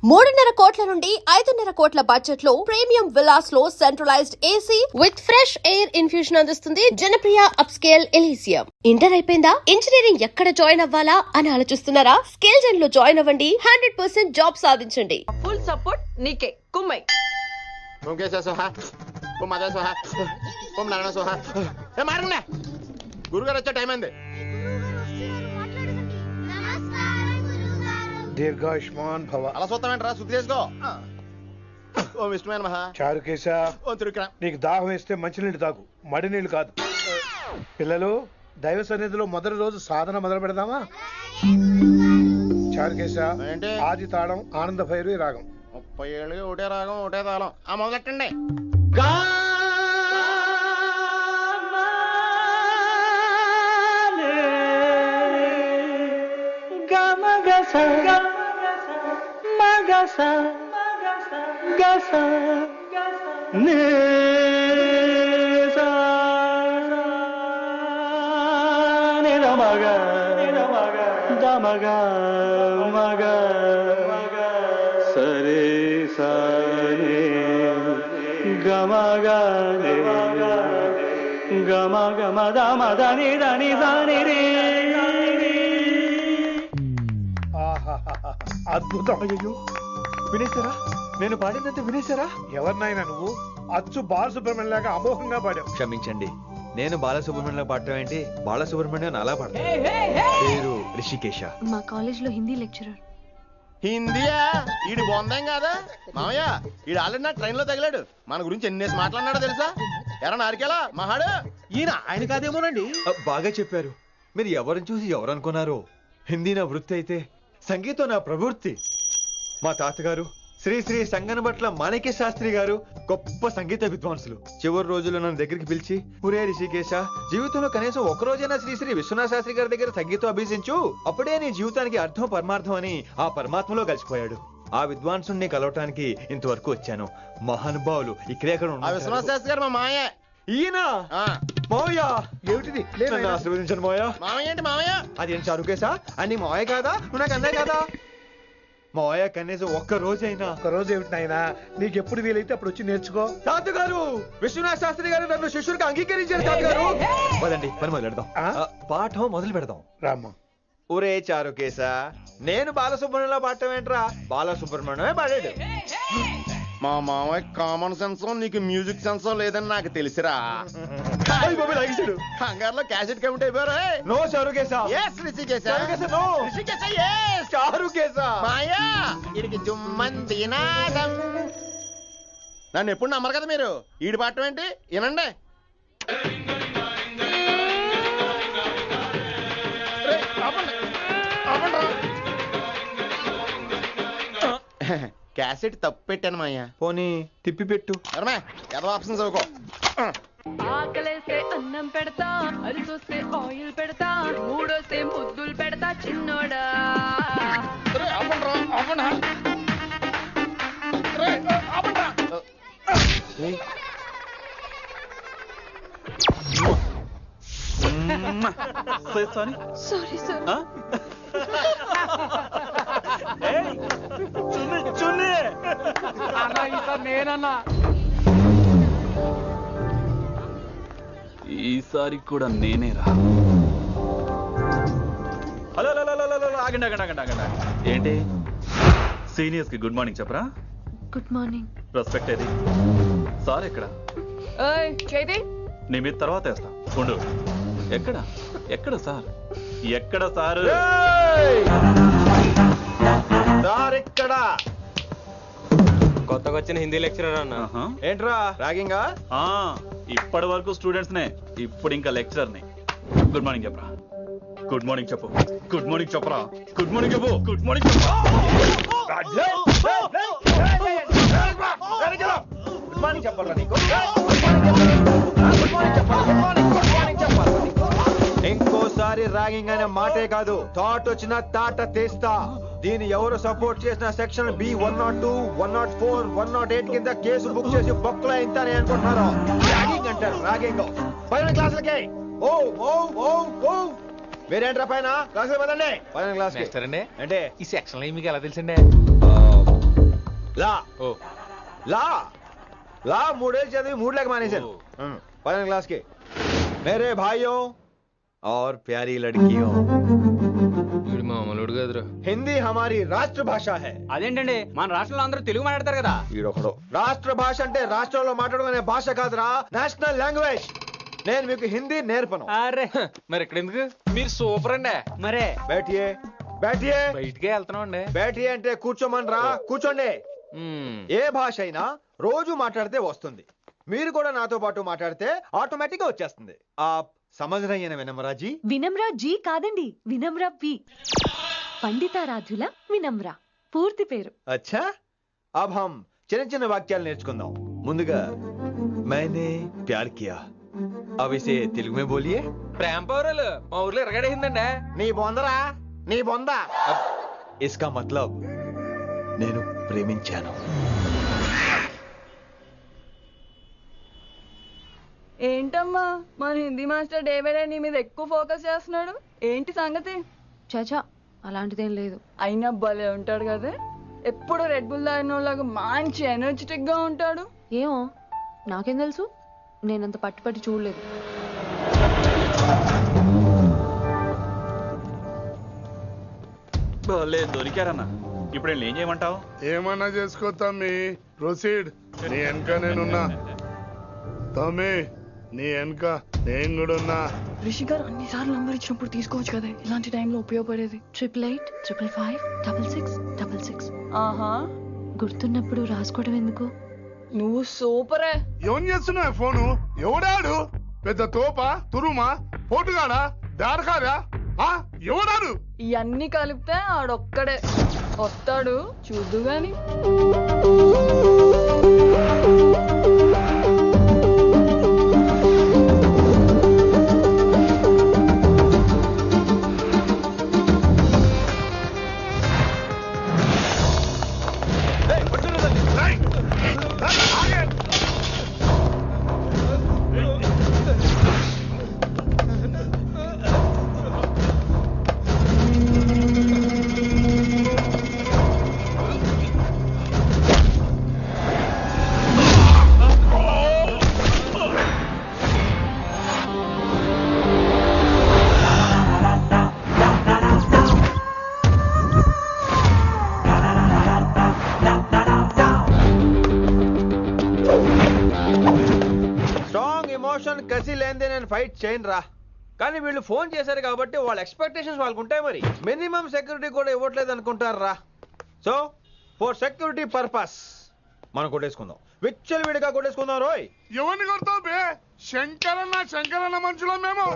3.5 కోట్ల నుండి 5.5 కోట్ల బడ్జెట్ లో ప్రీమియం విల్లాస్ లో centralised AC with fresh air infusion అందిస్తుంది జనప్రియ అప్స్కేల్ ఎలీసియం. ఇంటర్ అయిపోయిందా? ఇంజనీరింగ్ ఎక్కడ జాయిన్ అవ్వాలా అని ఆలోచిస్తున్నారా? స్కిల్ జెన్ లో జాయిన్ అవ్వండి. 100% జాబ్ సాధించండి. ఫుల్ సపోర్ట్ నీకే. కుమ్మై గురుగారు వచ్చే టైం అయింది. దీర్ఘాయుష్మాన్ భవ. అలా చూస్తామంటారా? శుద్ధి చేసుకో. ఓం విష్ణుమైన మహా. చారుకేశ, ఓం తిరుక్రా. నీకు దాహం వేస్తే మంచినీళ్ళు తాగు, మడి నీళ్ళు కాదు. పిల్లలు, దైవ సన్నిధిలో మొదటి రోజు సాధన మొదలు పెడదామా? చారుకేశ, ఏంటి? ఆది తాళం ఆనంద భైరవి రాగం. 30 ఏళ్ళకి ఒకటే రాగం ఒకటే తాళం. ఆ మొదలెట్టండి. సరే సరే గమ గమ గమ దమ దని దని దని రే. ఆహాహాహా, అద్భుతం. అయ్యో, వినేశారా? నేను పాడినంత వినేశారా? ఎవరినైనా నువ్వు అచ్చు బాలసుబ్రహ్మణ్యం లాగా అమోఘంగా పాడావు. క్షమించండి, నేను బాలసుబ్రహ్మణ్యంలో పాడటం ఏంటి? బాలసుబ్రహ్మణ్యం అలా పాడతాను. పేరు రిషికేశ. మా కాలేజ్ లో హిందీ లెక్చరర్. హిందీయా? ఈడు బొందేం కాదా మామయ్య? ఈడు ఆల్రెడీ నా ట్రైన్ లో తగిలాడు. మన గురించి ఎన్నేసి మాట్లాడినాడో తెలుసా? ఎరా నారికేలా మహాడు. ఈయన ఆయన కాదేమోనండి. బాగా చెప్పారు. మీరు ఎవరిని చూసి ఎవరు అనుకున్నారు? హిందీ నా వృత్తి అయితే సంగీతం నా ప్రవృత్తి. మా తాతగారు శ్రీ శ్రీ సంగనబట్ల మాణిక్య శాస్త్రి గారు గొప్ప సంగీత విద్వాంసులు. చివరి రోజుల్లో నన్ను దగ్గరికి పిలిచి, పురే రిషికేశ, జీవితంలో కనీసం ఒక రోజైనా శ్రీ శ్రీ విశ్వనాథ శాస్త్రి గారి దగ్గర సంగీతం అభ్యసించు, అప్పుడే నీ జీవితానికి అర్థం పరమార్థం అని ఆ పరమాత్మలో కలిసిపోయాడు. ఆ విద్వాంసుని కలవటానికి ఇంతవరకు వచ్చాను. మహానుభావులు ఇక్కడే విశ్వనాథ శాస్త్రి గారు మా మామయ్య. ఈయన మావయ్య. ఏమిటిది? నన్ను ఆశీర్వదించండి మావయ్య. మామయ్య ఏంటి మామయ్య? అదేం చారుకేశా? అని మావయ్య కాదా? నువ్వు నాకు అన్నయ్య కాదా? మావయ్య కనీసం ఒక్క రోజైనా. ఒక రోజు ఏమిటి నాయనా, నీకు ఎప్పుడు వీలైతే అప్పుడు వచ్చి నేర్చుకో. తాతగారు, విశ్వనాథ శాస్త్రి గారు నన్ను శిష్యుడికి అంగీకరించారు. తాతగారు పదండి, పని మొదలు పెడదాం. పాఠం మొదలు పెడదాం. రామ్మా. ఒరే చారుకేశా, నేను బాలసుబ్రహ్మణ్యంలో పాడటం ఏంట్రా? బాలసుబ్రహ్మణ్యమే పాడాడు. మా మామయ్య కామన్ సెన్స్ నీకు మ్యూజిక్ సెన్స్ లేదని నాకు తెలిసిరా. హంగార్లో క్యాసెట్ కమిట్ అయిపోయారు. No Charukesa. yes Rishikesha. No Rishikesha yes. Charukesa. మాయా వీడికి జుమ్మంది నాదం. నన్ను ఎప్పుడు నమ్మరు కదా మీరు. ఈడి పాడటం ఏంటి వినండి. క్యాసెట్ తప్పు పెట్టాను మాయా. పోనీ తిప్పి పెట్టు. ఏదో ఆప్షన్ చదువుకో. ఆకలేస్తే అన్నం పెడతా, అరిసొస్తే ఆయిల్ పెడతా, మూడొస్తే ముద్దులు పెడతా చిన్నోడా. Sorry sir. ఈసారి కూడా నేనేరా. హలో ఆగండి ఆగండి ఆగండి ఆగండి. ఏంటి సీనియర్స్ కి గుడ్ మార్నింగ్ చెప్పరా? Good morning. రెస్పెక్ట్ ఏది? సార్ ఎక్కడ? నీ మీద తర్వాత వేస్తా ఉండు. ఎక్కడ ఎక్కడ సార్? ఎక్కడ సార్? ఇక్కడ కొత్తగా వచ్చిన హిందీ లెక్చరర్ అన్న. ఏంట్రా ర్యాగింగా? ఇప్పటి వరకు స్టూడెంట్స్ నే, ఇప్పుడు ఇంకా లెక్చరర్ ని. గుడ్ మార్నింగ్ చెప్పరా. గుడ్ మార్నింగ్ చెప్పు. గుడ్ మార్నింగ్ చెప్పరా. గుడ్ మార్నింగ్ చెప్పు. గుడ్ మార్నింగ్ చెప్పు. గుడ్ మార్నింగ్ చెప్పాలా నీకు? ఇంకోసారి ర్యాగింగ్ అనే మాటే కాదు, థాట్ వచ్చిన తాట తీస్తా. దీన్ని ఎవరు సపోర్ట్ చేసిన సెక్షన్ బి 102, 104, 108 కింద కేసు బుక్ చేసి బొక్కలో ఇంతానే అనుకుంటున్నారు. ర్యాగింగ్ అంటారు ర్యాగింగ్. పైన క్లాసులకి ఓ ఓ ఓ ఓ వేరేంట్రా పైన క్లాసులు పదండి. పైన క్లాస్ అంటే అంటే ఈ సెక్షన్ మీకు ఎలా తెలుసండి? లా ఓ లా లా 3 ఏళ్ళు చదివి 3 లేక మానేశాను 12 क्लास के मेरे भाइयों और प्यारी लड़कियों వీడు మామూలుడు కదరా. हिंदी हमारी राष्ट्र भाषा है. అదేంటండి మన రాష్ట్రంలో అందరూ తెలుగు మాట్లాడతారు కదా. ఈడొకడు రాష్ట్ర భాష అంటే రాష్ట్రంలో మాట్లాడుకునే భాష కాదురా, నేషనల్ లాంగ్వేజ్. నేను మీకు హిందీ నేర్పను. అరే మరి ఇక్కడ ఎందుకు? మీరు సూపర్ అండి. మరే బైఠియే బైఠియే బయటికే వెళ్తున్నాం అండి. బైఠియే అంటే కూర్చోమనరా, కూర్చోండి. ఏ భాష అయినా రోజు మాట్లాడితే వస్తుంది. మీరు కూడా నాతో పాటు మాట్లాడితే ఆటోమేటిక్ గా వచ్చేస్తుంది. ఆప్ సమझ रही हैं विनम्रा जी? వినమ్రా జీ కాదండి, వినమ్రా వి. పండితారాధ్యుల వినమ్రా పూర్తి పేరు. अच्छा अब हम చిన్న చిన్న వాక్యాలు నేర్చుకుందాం. ముందుగా मैंने प्यार किया. अब इसे तेलुगु में बोलिए. ప్రేమ పౌరాలు మా ఊర్లో ఎరగడేసిందండి. నీ బొందరా నీ బొంద. इसका मतलब నేను ప్రేమించాను. ఏంటమ్మా మన Hindi master day by day నీ మీద ఎక్కువ ఫోకస్ చేస్తున్నాడు, ఏంటి సంగతి? చాచా అలాంటిదేం లేదు. అయినా భలే ఉంటాడు కదా, ఎప్పుడు రెడ్ బుల్ తాగినోళ్ళగా మంచి ఎనర్జెటిక్ గా ఉంటాడు. ఏమో నాకేం తెలుసు, నేనంత పట్టి చూడలేదు. దొరికారన్నా. ఇప్పుడు ఏం చేయమంటావు? ఏమన్నా చేసుకో తమ్మి, ప్రొసీడ్. నీ వెనక నేనున్నా తమ్మి, నీ వెనక నేను కూడా ఉన్నా. రిషి గారు అన్నిసార్లు నంబర్ ఇచ్చినప్పుడు తీసుకోవచ్చు కదా, ఇలాంటి టైంలో ఉపయోగపడేది. 8885556666. ఆహా, గుర్తున్నప్పుడు రాసుకోవడం ఎందుకు? నువ్వు సూపరే. ఏం చేస్తున్నావు ఫోను? ఎవడాడు? పెద్ద తోప, తురుమా, పోటుగాడా, దారకారా? ఎవడాడు? ఇవన్నీ కలిపితే ఆడొక్కడే వస్తాడు, చూద్దు గాని. కసి లేనిదే నేను ఫైట్ చేయను రా. కానీ వీళ్ళు ఫోన్ చేశారు కాబట్టి వాళ్ళ ఎక్స్పెక్టేషన్స్ వాళ్ళకు ఉంటాయి. మరి మినిమం సెక్యూరిటీ కూడా ఇవ్వట్లేదు అనుకుంటారు రా. సో ఫర్ సెక్యూరిటీ పర్పస్ మనం కొట్టేసుకుందాం, విచ్చలు విడిగా కొట్టేసుకుందాం. రోయ్ ఎవరిని కొడతావు బే? శంకరన్న మనుషులం మేము.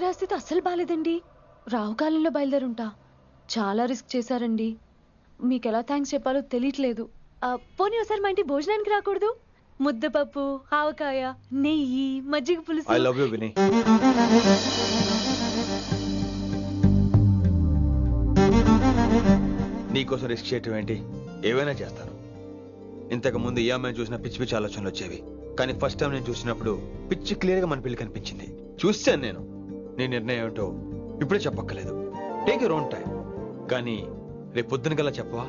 తాతగారి స్థితి అస్సలు బాలేదండి. రావుకాలంలో బయలుదేరుంటా. చాలా రిస్క్ చేశారండి. మీకు ఎలా థ్యాంక్స్ చెప్పాలో తెలియట్లేదు. పోనీ ఒకసారి మా ఇంటి భోజనానికి రాకూడదు? ముద్దపప్పు, ఆవకాయ, నెయ్యి, మజ్జిగ పులుసు. ఐ లవ్ యూ విని. నీకోసం రిస్క్ చేయటం ఏంటి? ఏవైనా చేస్తాను. ఇంతకు ముందు ఈ అమ్మాయిని చూసిన పిచ్చి పిచ్చి ఆలోచనలు వచ్చేవి, కానీ ఫస్ట్ టైం నేను చూసినప్పుడు పిచ్చి క్లియర్ గా మన పిల్లి కనిపించింది. చూశాను నేను. నీ నిర్ణయం ఏమిటో ఇప్పుడే చెప్పక్కర్లేదు. Take your own time. కానీ రేపు పొద్దున గల చెప్పవా?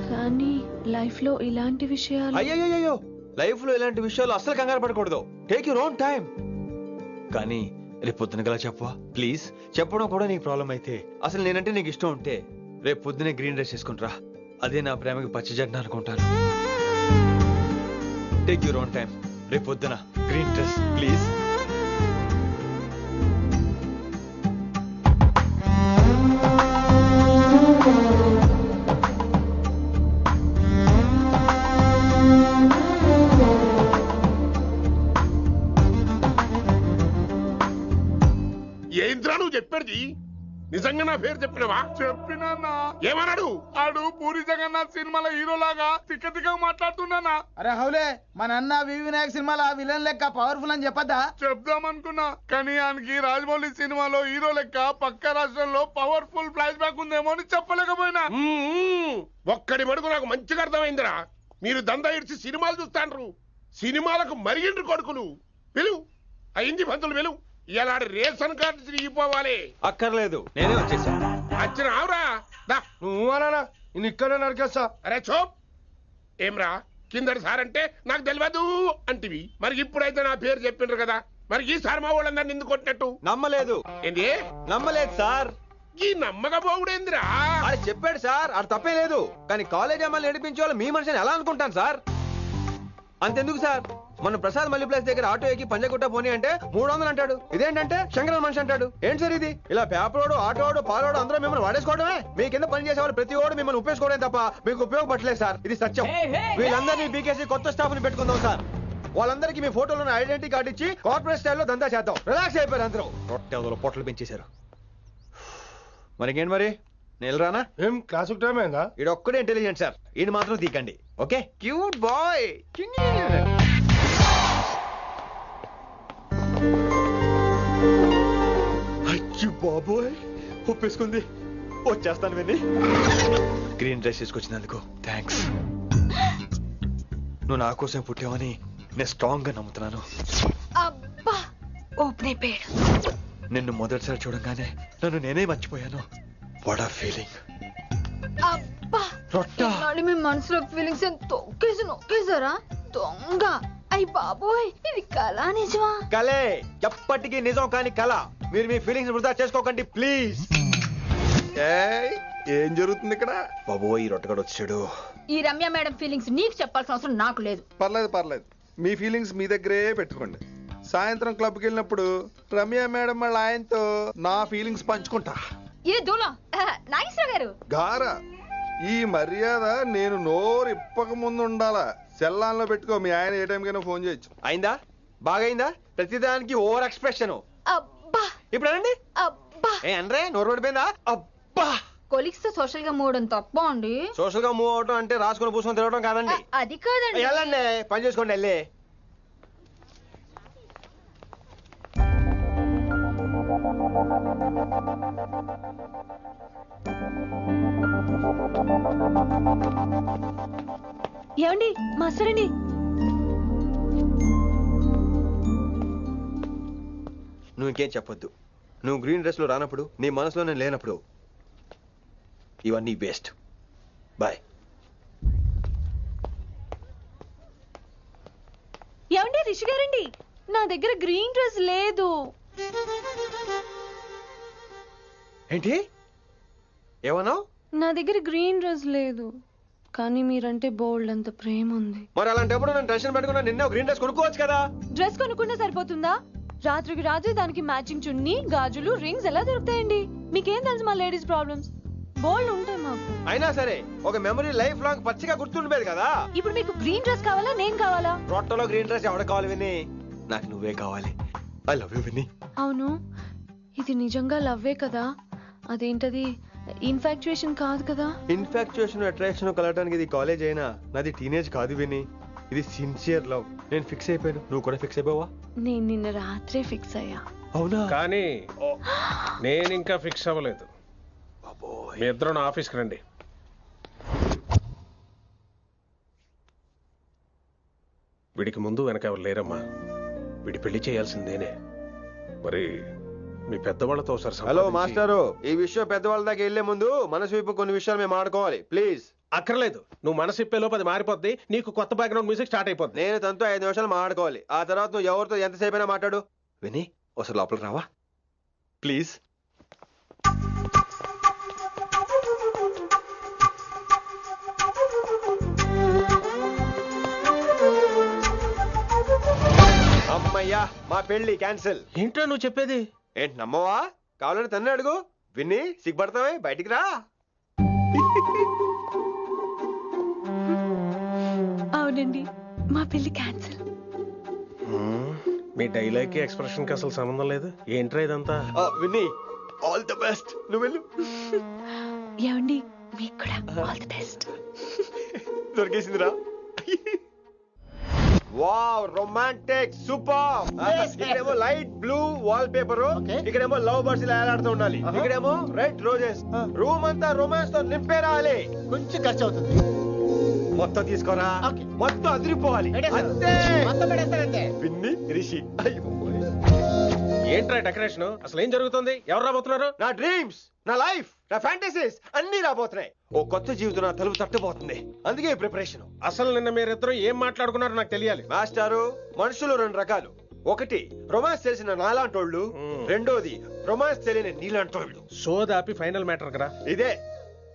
కానీ లైఫ్ లో ఇలాంటి విషయాలు. అయ్యో, లైఫ్ లో ఇలాంటి విషయాలు అసలు కంగారు పడకూడదు. Take your own time. కానీ రేపు పొద్దున గల చెప్పవా ప్లీజ్? చెప్పడం కూడా నీకు ప్రాబ్లం అయితే, అసలు నేనంటే నీకు ఇష్టం ఉంటే రేపు పొద్దునే గ్రీన్ డ్రెస్ చేసుకుంటారా. అదే నా ప్రేమకి పచ్చి జెండా అనుకుంటాను. Take your own time. రేపు పొద్దున గ్రీన్ డ్రెస్ ప్లీజ్. ఏంద్రా నువ్వు చెప్పేది? నిజంగా నా పేరు చెప్పినవా? చెప్పినా. ఏమన్నాడు? ఆడు పూరి జగన్నాథ్ సినిమాలో హీరోలాగా తిక్క తిక్క మాట్లాడుతున్నానా? అరే హౌలే, మన అన్న వినాయక్ సినిమాలో విలన్ లెక్క పవర్ఫుల్ అని చెప్పద్దా? చెప్దామనుకున్నా, కానీ ఆయనకి రాజమౌళి సినిమాలో హీరో లెక్క పక్క రాష్ట్రంలో పవర్ఫుల్ ఫ్లాష్ బ్యాక్ ఉందేమో అని చెప్పలేకపోయినా. ఒక్కడి మడుగు నాకు మంచిగా అర్థమైందిరా. మీరు దందా ఇడిచి సినిమాలు చూస్తాండ్రు. సినిమాలకు మరిగిండ్రు కొడుకులు. పిలువు అయింది పంతులు, పిలువు. ఇలా రేషన్ కార్డు తిరిగిపోవాలి. అక్కర్లేదు, నేనే వచ్చేసా. వచ్చిన ఆవురా. నువ్వు అనా నేను ఇక్కడే నరికేస్తా. అరే చోప్. ఏమ్రా కిందటి సార్ అంటే నాకు తెలియదు అంటివి. మరి ఇప్పుడైతే నా పేరు చెప్పిండ్రు కదా, మరి ఈ సార్ మా వాళ్ళందరినీ ఎందుకు కొట్టినట్టు? నమ్మలేదు. ఏంది? నమ్మలేదు సార్. ఈ నమ్మకపోవుడేందిరా? అది చెప్పాడు సార్, అది తప్పే లేదు. కానీ కాలేజ్ అమ్మాయిలు నడిపించే వాళ్ళు మీ మనిషిని ఎలా అనుకుంటాను సార్? అంతెందుకు సార్, మన ప్రసాద్ మల్లి ప్లేస్ దగ్గర ఆటో ఎక్కి పంజగుట్ట పోనీ అంటే 300 అంటాడు. ఇదేంటంటే శంకరన్ మనిషి అంటాడు. ఏంటి సార్ ఇది? ఇలా పేపరోడు, ఆటోడు, పాలోడు అందరూ మిమ్మల్ని వాడేసుకోవడమే. మీ కింద పని చేసేవాళ్ళు ప్రతి ఓడు మిమ్మల్ని ఉపయోగించుకోవడం తప్ప మీకు ఉపయోగపడలేదు సార్. ఇది సత్యం. వీళ్ళందరినీ బీకేసి కొత్త స్టాఫ్ ని పెట్టుకుందాం సార్. వాళ్ళందరికీ మీ ఫోటోలను ఐడెంటిటీ కార్డు ఇచ్చి కార్పొరేట్ స్టైల్లో దందా చేద్దాం. రిలాక్స్ అయిపోయారు అందరూ. రొట్టె పొట్టలు పెంచేశారు. మరికేంటి మరి నేను రానా? ఏం క్లాస్ టైం అయిందా? ఈడు ఒక్కడే ఇంటెలిజెంట్ సార్, ఈయన మాత్రం తీకండి. ఓకే? Cute boy. అయ్యో బాబోయ్, ఒప్పేసుకుంది. వచ్చేస్తాను విని. గ్రీన్ డ్రెస్ తీసుకొచ్చినందుకు థ్యాంక్స్. నువ్వు నా కోసం పుట్టావని నేను స్ట్రాంగ్ గా నమ్ముతున్నాను. అబ్బా, ఓపెన్ అయిపోయాడు. నిన్ను మొదటిసారి చూడంగానే నన్ను నేనే మర్చిపోయాను. వాట్ ఆ ఫీలింగ్. అబ్బా, రొట్టా. మీ మనసులో ఫీలింగ్స్ నొక్కేసారా? దొంగ. అయ్య బాబోయ్, ఇది కళ నిజమా? కలే, ఎప్పటికీ నిజం కాని కళ. మీరు మీ ఫీలింగ్స్ వృధా చేసుకోకండి ప్లీజ్. ఏం జరుగుతుంది ఇక్కడ? బాబోయ్, ఈ రొట్టగడు వచ్చాడు. ఈ రమ్య మేడం ఫీలింగ్స్ నీకు చెప్పాల్సిన అవసరం నాకు లేదు. పర్లేదు, మీ ఫీలింగ్స్ మీ దగ్గరే పెట్టుకోండి. సాయంత్రం క్లబ్కి వెళ్ళినప్పుడు రమ్య మేడం వాళ్ళ ఆయనతో నా ఫీలింగ్స్ పంచుకుంటా. ఏ దూలం నాగేశ్వర గారు గారా, ఈ మర్యాద నేను నోరు ఇప్పక ముందు ఉండాలా. సెల్లాన్లో పెట్టుకో, మీ ఆయన ఏ టైంకైనా ఫోన్ చేయొచ్చు. అయిందా? బాగైందా? ప్రతిదానికి ఓవర్ ఎక్స్ప్రెషన్. అబ్బా, ఇప్పుడు అనండి. అబ్బా, ఏ అనరే, నోరు పడిపోయిందా? అబ్బా. కొలిక్స్ తో సోషల్ గా మూవడం తప్ప అండి. సోషల్ గా మూవ్ అవడం అంటే రాసుకొని పూసుకొని తిరగడం కాదండి. అది కాదండి. వెళ్ళండి, పని చేసుకోండి. వెళ్ళి ఏమండి మాస్టర్ అండి? నువ్వు ఇంకేం చెప్పొద్దు. నువ్వు గ్రీన్ డ్రెస్ లో రానప్పుడు, నీ మనసులో నేను లేనప్పుడు ఇవన్నీ వేస్ట్. బాయ్. ఏమండి రిషి గారండి, నా దగ్గర గ్రీన్ డ్రెస్ లేదు. ఏంటి ఏమన్నావు? నా దగ్గర గ్రీన్ డ్రెస్ లేదు, కానీ మీరంటే బోల్డ్ అంత ప్రేమ ఉంది. మరి అలాంటప్పుడు నేను టెన్షన్ పెట్టుకున్నా, నిన్న గ్రీన్ డ్రెస్ కొనుక్కోవచ్చు కదా. డ్రెస్ కొనుక్కున్నా సరిపోతుందా? రాత్రికి రాత్రి దానికి మ్యాచింగ్ చున్నీ, గాజులు, రింగ్స్ ఎలా దొరుకుతాయండి? మీకేం తెలుసు మా లేడీస్ ప్రాబ్లమ్స్? బోల్డ్ ఉంటాయి మాకు. అయినా సరే ఒక మెమరీ లైఫ్ లాంగ్ పచ్చిగా గుర్తుండిపోయేది కదా. ఇప్పుడు మీకు గ్రీన్ డ్రెస్ కావాలా, నేను కావాలా? రొట్టలో గ్రీన్ డ్రెస్ ఎవడ కావాలి విని? నాకు నువ్వే కావాలి. ఐ లవ్ యూ విని. అవును, ఇది నిజంగా లవ్వే కదా? అదేంటది ఇన్ఫాక్చుయేషన్ కాదు కదా? ఇన్ఫాక్చుయేషన్ అట్రాక్షన్ కలగడానికి ఇది కాలేజ్ అయినా నాది టీనేజ్ కాదు విని. ఇది సిన్సియర్ లవ్. నేను ఫిక్స్ అయిపోయాను. నువ్వు కూడా ఫిక్స్ అయిపోవా? నేను నిన్న రాత్రే ఫిక్స్ అయ్యా. అవునా? కానీ నేను ఇంకా ఫిక్స్ అవ్వలేదు. మీ ఇద్దరు నా ఆఫీస్కి రండి. వీడికి ముందు వెనక ఎవరు లేరమ్మా. వీడి పెళ్లి చేయాల్సిందేనే. మరి మీ పెద్దవాళ్ళతో ఒకసారి హలో మాస్టారు, ఈ విషయం పెద్దవాళ్ళ దాకా వెళ్లే ముందు మనసు వైపు కొన్ని విషయాలు మేము ఆడుకోవాలి ప్లీజ్. అక్కర్లేదు, నువ్వు మనసు ఇప్పేలోపు అది మారిపోద్ది. నీకు కొత్త బ్యాక్గ్రౌండ్ మ్యూజిక్ స్టార్ట్ అయిపోద్ది. నేను తనతో 5 నిమిషాలు మాట్లాడుకోవాలి. ఆ తర్వాత నువ్వు ఎవరితో ఎంతసేపు అయినా మాట్లాడు. విని ఒకసారి లోపలికి రావా ప్లీజ్? అమ్మయ్యా, మా పెళ్లి క్యాన్సిల్. ఏంటో నువ్వు చెప్పేది? ఏంటి నమ్మవా? కావాలంటే తన్నే అడుగు. విన్ని సిగ్గుపడతావే, బయటికి రా. అవునండి, మా పెళ్లి క్యాన్సిల్. మీ డైలాగ్ కి ఎక్స్ప్రెషన్ కి అసలు సంబంధం లేదు. ఏంట్రా ఇదంతా? విన్ని ఆల్ ది బెస్ట్. నువ్వు వెళ్ళు. ఏమండి, మీకు కూడా ఆల్ ది బెస్ట్. దొరికేసిందిరా. Wow, romantic, super. ఇక్కడేమో లైట్ బ్లూ వాల్ పేపర్, ఇక్కడేమో లవ్ బర్డ్స్ ఇలా ఏలాడుతూ ఉండాలి, ఇక్కడేమో రెడ్ రోజెస్. రూమ్ అంతా రొమాన్స్ తో నింపే రావాలి. కొంచెం ఖర్చు అవుతుంది. మొత్తం తీసుకోరా, మొత్తం అదిరిపోవాలి. అంతే. విన్ని రిషి. ఏంట్రా డెకరేషన్? అసలు ఏం జరుగుతుంది? ఎవరు రాబోతున్నారు? నా డ్రీమ్స్, నా లైఫ్, నా ఫ్యాంటసీస్ అన్ని రాబోతున్నాయి. ఓ కొత్త జీవితం నా తలుపు తట్టబోతుంది. అందుకే ప్రిపరేషన్. అసలు నిన్న మీరిద్దరు ఏం మాట్లాడుకున్నారో నాకు తెలియాలి. మాస్టారు, మనుషులు 2 రకాలు. ఒకటి రొమాన్స్ తెలిసిన నాలాంటోళ్ళు, రెండోది రొమాన్స్ తెలియని నీలాంటోళ్ళు. సోదాపి ఫైనల్ మ్యాటర్ కదా. ఇదే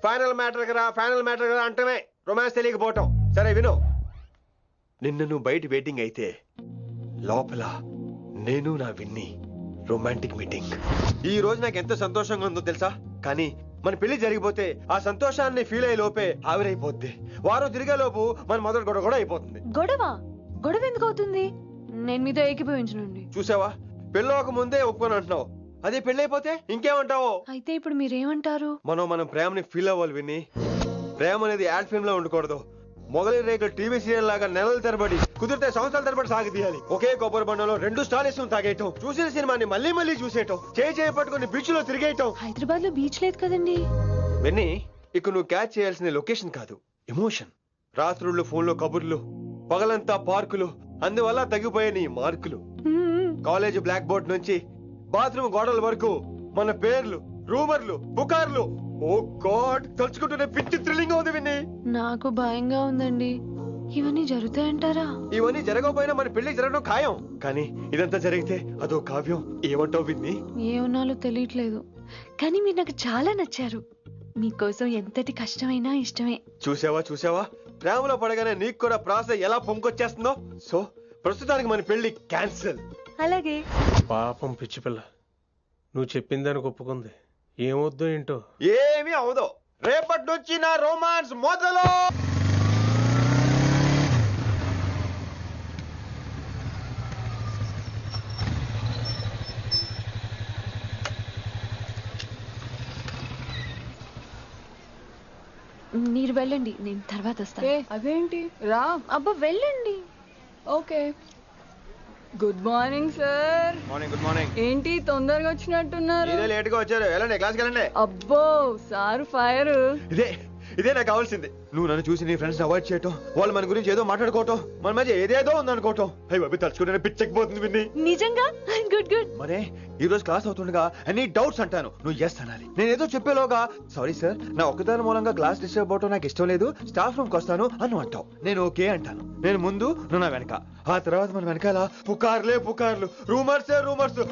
ఫైనల్ మ్యాటర్ కదా. ఫైనల్ మ్యాటర్ కదా అంటమే రొమాన్స్ తెలియకపోవటం. సరే విను, నిన్న నువ్వు బయట వెయిటింగ్ అయితే లోపల నేను నా విన్ని రొమాంటిక్ మీటింగ్. ఈ రోజు నాకు ఎంత సంతోషంగా ఉందో తెలుసా? కానీ మన పెళ్లి జరిగిపోతే ఆ సంతోషాన్ని ఫీల్ అయ్యే లోపే ఆవిరైపోద్ది. వారం తిరిగే లోపు మన మొదటి గొడవ కూడా అయిపోతుంది. గొడవ ఎందుకు అవుతుంది? నేను మీతో ఏకీభవించనండి. చూసావా, పెళ్ళవక ముందే ఒప్పుకొని అంటున్నావు. అదే పెళ్లి అయిపోతే ఇంకేమంటావు? అయితే ఇప్పుడు మీరేమంటారు? మనం ప్రేమని ఫీల్ అవ్వాలి విని. ప్రేమ అనేది యాడ్ ఫిల్మ్ లో ఉండకూడదు. మొగలి రేకులు టీవీ సీరియల్ లాగా నెలల తరబడి, కుదిరితే సంవత్సరాల తరబడి సాగదీయాలి. ఒకే కొబ్బరి బండలో 2 స్టాలిస్ తాగేయటం, చూసిన సినిమాని మళ్ళీ మళ్ళీ చూసేయటం, చేయి పట్టుకుని బీచ్ లో తిరిగేయటం. హైదరాబాద్ లో బీచ్ లేదు కదండి. విన్ని, ఇక నువ్వు క్యాచ్ చేయాల్సిన లొకేషన్ కాదు, ఎమోషన్. రాత్రుళ్ళు ఫోన్ లో కబుర్లు, పగలంతా పార్కులు, అందువల్ల తగ్గిపోయే నీ మార్కులు. కాలేజ్ బ్లాక్ బోర్డ్ నుంచి బాత్రూమ్ గోడల వరకు మన పేర్లు, రూమర్లు, పుకార్లు. ఓ గాడ్, తలుచుకుంటూనే పిచ్చి థ్రిల్లింగ్ ఉంది విన్ని. నాకు భయంగా ఉందండి. ఇవన్నీ జరుగుతాయంటారా? ఇవన్నీ జరగకపోయినా మన పెళ్లి జరగడం ఖాయం. కానీ ఇదంతా జరిగితే అదో కావ్యం. ఏమంటావు విన్ని? ఏమన్నాలో తెలియట్లేదు, కానీ మీరు నాకు చాలా నచ్చారు. మీకోసం ఎంతటి కష్టమైనా ఇష్టమే. చూసావా, ప్రేమలో పడగానే నీకు కూడా ప్రాస ఎలా పొంకొచ్చేస్తుందో. సో ప్రస్తుతానికి మన పెళ్లి క్యాన్సిల్. అలాగే. పాపం పిచ్చి పిల్ల, నువ్వు చెప్పిందని ఒప్పుకుంది. ఏమొద్దు ఏంటో. ఏమీ అవదో. రేపటి నుంచి నా రొమాన్స్ మొదలు. మీరు వెళ్ళండి, నేను తర్వాత వస్తాను. అదేంటి రా. అబ్బా వెళ్ళండి. Okay. Good morning sir. Morning. Good morning. ఏంటి తొందరగా వచ్చినట్టున్నారు? లేట్ గా వచ్చారు. వెళ్ళండి, క్లాస్కి వెళ్ళండి. అబ్బో సార్ ఫైర్. ఇదే నాకు కావాల్సింది. నువ్వు నన్ను చూసి నీ ఫ్రెండ్స్ అవాయిడ్ చేయటం, వాళ్ళు మన గురించి ఏదో మాట్లాడుకోవటం, మన మధ్య ఏదేదో ఉందనుకోవటం. అయ్యి బాబు, తలుచుకుంటే పిచ్చెక్కిపోతుంది విన్ని. నిజంగా? గుడ్. మరే ఈ రోజు క్లాస్ అవుతుండగా ఎనీ డౌట్స్ అంటాను, నువ్వు ఎస్ అనాలి. నేను ఏదో చెప్పేలోగా సారీ సార్, నా ఒక్కదాని మూలంగా క్లాస్ డిస్టర్బ్ అవటం నాకు ఇష్టం లేదు, స్టాఫ్ రూమ్ కి వస్తాను అని అంటావు. నేను ఓకే అంటాను. నేను ముందు, నువ్వు నా వెనక. ఆ తర్వాత మన వెనకాల పుకార్లు, రూమర్స్,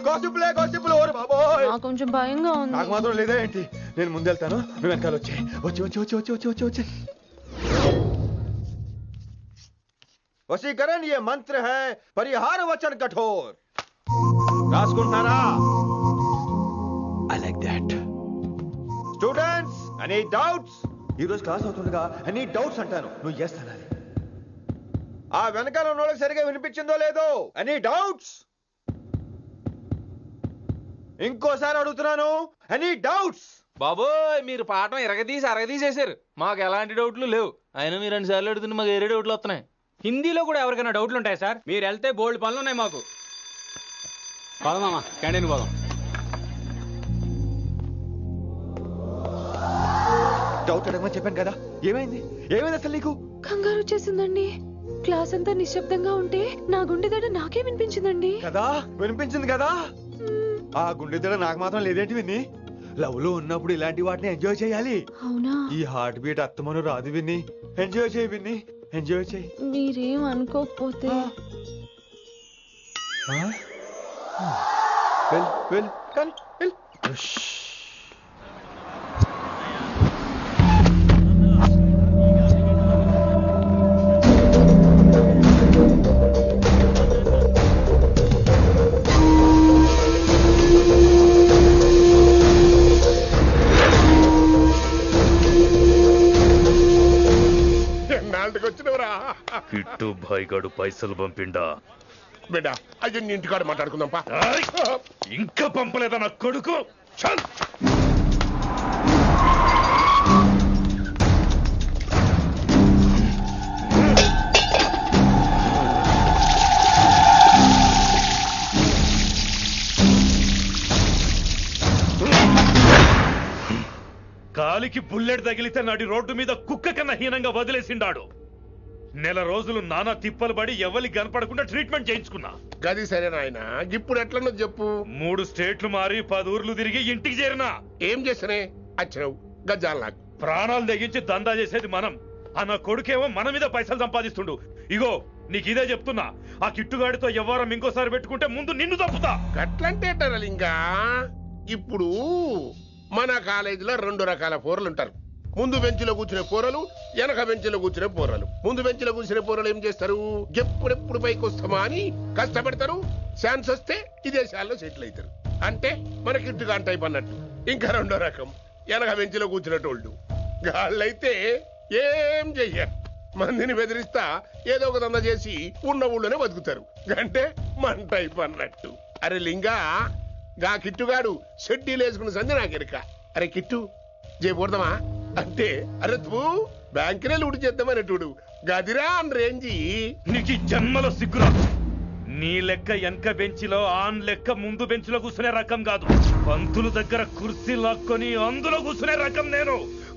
గాసిప్లే. ఓరు బాబోయ్, నాకు కొంచెం భయంగా ఉంది. నాకు మాత్రం లేదా ఏంటి? నేను ముందెళ్తాను, నువ్వు వెనకాల వచ్చే. వశీకరణ ये मंत्र है, परिहार वचन कठोर. రాసుకుంటున్నారా? I like that. Students, any doubts? ఈ రోజు క్లాస్ అవుతుండగా any doubts అంటాను, నువ్వు yes అనాలి. ఆ వెనకాల ఉన్న వాళ్ళకి సరిగా వినిపించిందో లేదో? any doubts? ఇంకోసారి అడుగుతున్నాను, ఎనీ డౌట్స్? బాబోయ్ మీరు పాఠం అరగదీసేశారు. మాకు ఎలాంటి డౌట్లు లేవు. అయినా మీరు 2 సార్లు అడుగుతుంటే మాకు వేరే డౌట్లు వస్తున్నాయి. హిందీలో కూడా ఎవరికైనా డౌట్లు ఉంటాయి సార్? మీరు వెళ్తే బోల్డ్ పనులు ఉన్నాయి మాకు. పోదామా క్యాంటీన్ పోదాం. డౌట్ అడగమని చెప్పాను కదా, ఏమైంది అసలు నీకు? కంగారు వచ్చేసిందండి. క్లాస్ అంతా నిశ్శబ్దంగా ఉంటే నా గుండె దడ నాకే వినిపించిందండి. కదా వినిపించింది కదా. ఆ గుండె దడ నాకు మాత్రం లేదేంటి విన్ని? లవ్ లో ఉన్నప్పుడు ఇలాంటి వాటిని ఎంజాయ్ చేయాలి. అవునా? ఈ హార్ట్ బీట్ అత్తమను రాదు విన్ని. ఎంజాయ్ చేయి విన్ని, ఎంజాయ్ చేయి. మీరేం అనుకోకపోతే వెల్ కానీ వెల్. ఎన్నాళ్ళకి వచ్చినవరా కిట్టు భాయ్ గడు పైసలు పంపిండా? బిడ్డ అయ్యో నీ ఇంటికాడ మాట్లాడుకుందాం పా. ఇంకా పంపలేదా నా కొడుకు? చల్. కాలికి బుల్లెట్ తగిలితే నాటి రోడ్డు మీద కుక్క కన్నా హీనంగా వదిలేసిండాడు. నెల రోజులు నానా తిప్పలు పడి ఎవరి కనపడకుండా ట్రీట్మెంట్ చేయించుకున్నా. గది సరే నాయన, ఇప్పుడు ఎట్లనో చెప్పు. 3 స్టేట్లు మారి 10 ఊర్లు తిరిగి ఇంటికి చేరినా. ఏం చేసినే వచ్చినావు గజ్జాలు నాకు. ప్రాణాలు తెగించి దందా చేసేది మనం. ఆ నా కొడుకేమో మన మీద పైసలు సంపాదిస్తుండు. ఇగో నీకు ఇదే చెప్తున్నా, ఆ కిట్టుగాడితో ఎవరం ఇంకోసారి పెట్టుకుంటే ముందు నిన్ను తప్పుతా. గట్లంటే ఇంకా ఇప్పుడు మన కాలేజీలో 2 రకాల పోరలు ఉంటారు. ముందు బెంచ్లో కూర్చునే పోరలు, వెనక బెంచ్లో కూర్చునే పోరలు. ముందు బెంచ్లో కూర్చునే పోరలు ఏం చేస్తారు? ఎప్పుడెప్పుడు పైకి వస్తామా అని కష్టపడతారు. ఛాన్స్ వస్తే విదేశాల్లో సెటిల్ అవుతారు. అంటే మన కిట్టుగా టైప్ అన్నట్టు. ఇంకా 2వ రకం వెనక బెంచ్లో కూర్చునేటోళ్ళు. గాళ్ళైతే ఏం చెయ్యరు, మందిని బెదిరిస్తా ఏదో ఒక దంద చేసి ఉన్న ఊళ్ళోనే బతుకుతారు. అంటే మన టైప్ అన్నట్టు. అరే లింగా, గా కిట్టుగాడు షెడ్డీలు వేసుకున్న సంధి నాకెరక. అరే కిట్టు చేయకూడదమా అంటే, అరే తూ బ్యాంకునే లూటు చేద్దామనేటోడు గదిరా అని రేంజి. నీకు జన్మలో సిగ్గురా. నీ లెక్క వెనక బెంచిలో ఆన్ లెక్క ముందు బెంచ్లో కూర్చునే రకం కాదు. పంతుల దగ్గర కుర్చీ లాక్కొని అందులో కూర్చునే రకం నేను.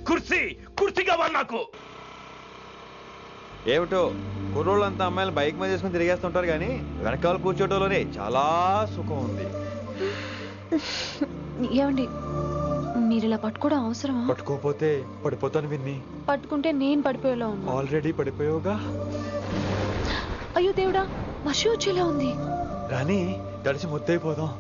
కుర్చీ కావాలి నాకు. ఏమిటో కుర్రోళ్ళంతా అమ్మాయిలు బైక్ మీద చేసుకుని తిరిగేస్తుంటారు కానీ వెనకాల కూర్చోటంలోనే చాలా సుఖం ఉంది. ఏమండి, మీరు ఇలా పట్టుకోవడం అవసరమా? పట్టుకోపోతే పడిపోతాను విన్ని. పట్టుకుంటే నేను పడిపోయేలా ఉన్నా. ఆల్రెడీ పడిపోయావుగా. అయ్యో దేవుడా, వర్షం వచ్చేలా ఉంది. రాని తడిసి ముద్దైపోదాం.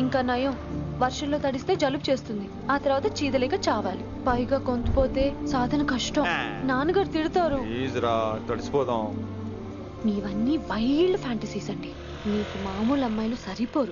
ఇంకా నయం, వర్షంలో తడిస్తే జలుబు చేస్తుంది. ఆ తర్వాత చీదలేక చావాలి. పైగా కొంతపోతే సాధన కష్టం. నాన్నగారు తిడతారు. ప్లీజ్ రా, తడిసిపోదాం. మీవన్నీ వైల్డ్ ఫ్యాంటసీస్ అండి. మీకు మామూలు అమ్మాయిలు సరిపోరు.